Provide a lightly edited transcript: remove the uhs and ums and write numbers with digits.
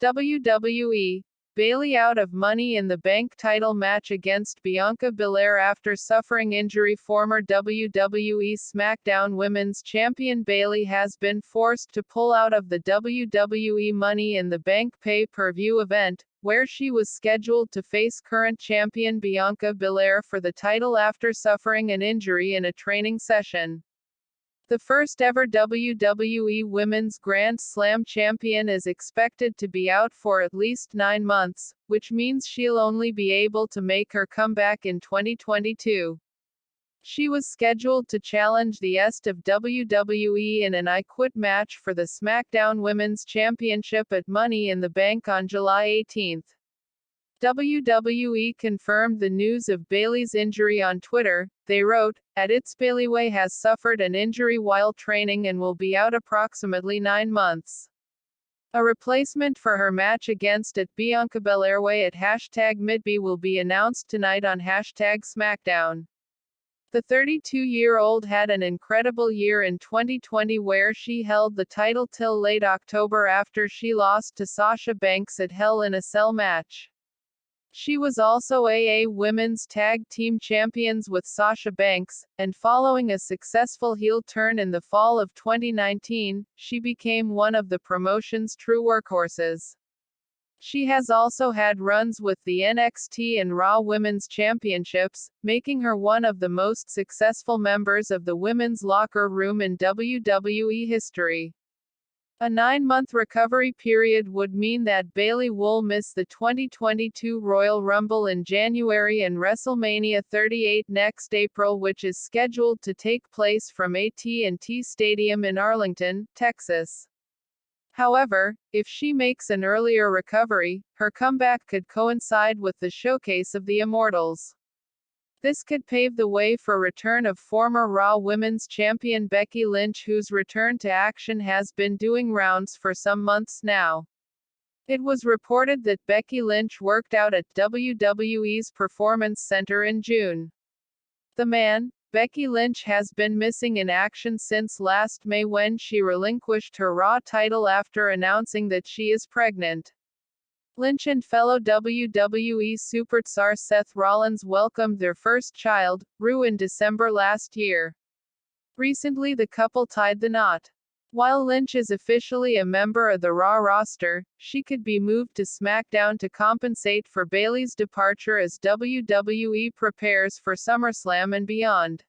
WWE. Bayley out of Money in the Bank title match against Bianca Belair after suffering injury. Former WWE SmackDown Women's Champion Bayley has been forced to pull out of the WWE Money in the Bank pay-per-view event, where she was scheduled to face current champion Bianca Belair for the title after suffering an injury in a training session. The first ever WWE Women's Grand Slam champion is expected to be out for at least 9 months, which means she'll only be able to make her comeback in 2022. She was scheduled to challenge the Est of WWE in an I Quit match for the SmackDown Women's Championship at Money in the Bank on July 18. WWE confirmed the news of Bayley's injury on Twitter. They wrote, Bayley has suffered an injury while training and will be out approximately 9 months. A replacement for her match against Bianca Belair at #MidBay will be announced tonight on #SmackDown. The 32-year-old had an incredible year in 2020 where she held the title till late October after she lost to Sasha Banks at Hell in a Cell match. She was also AA Women's Tag Team Champions with Sasha Banks, and following a successful heel turn in the fall of 2019, she became one of the promotion's true workhorses. She has also had runs with the NXT and Raw Women's Championships, making her one of the most successful members of the women's locker room in WWE history. A 9-month recovery period would mean that Bayley will miss the 2022 Royal Rumble in January and WrestleMania 38 next April, which is scheduled to take place from AT&T Stadium in Arlington, Texas. However, if she makes an earlier recovery, her comeback could coincide with the Showcase of the Immortals. This could pave the way for return of former Raw Women's Champion Becky Lynch, whose return to action has been doing rounds for some months now. It was reported that Becky Lynch worked out at WWE's Performance Center in June. The man, Becky Lynch, has been missing in action since last May when she relinquished her Raw title after announcing that she is pregnant. Lynch and fellow WWE superstar Seth Rollins welcomed their first child, Rue, in December last year. Recently the couple tied the knot. While Lynch is officially a member of the Raw roster, she could be moved to SmackDown to compensate for Bayley's departure as WWE prepares for SummerSlam and beyond.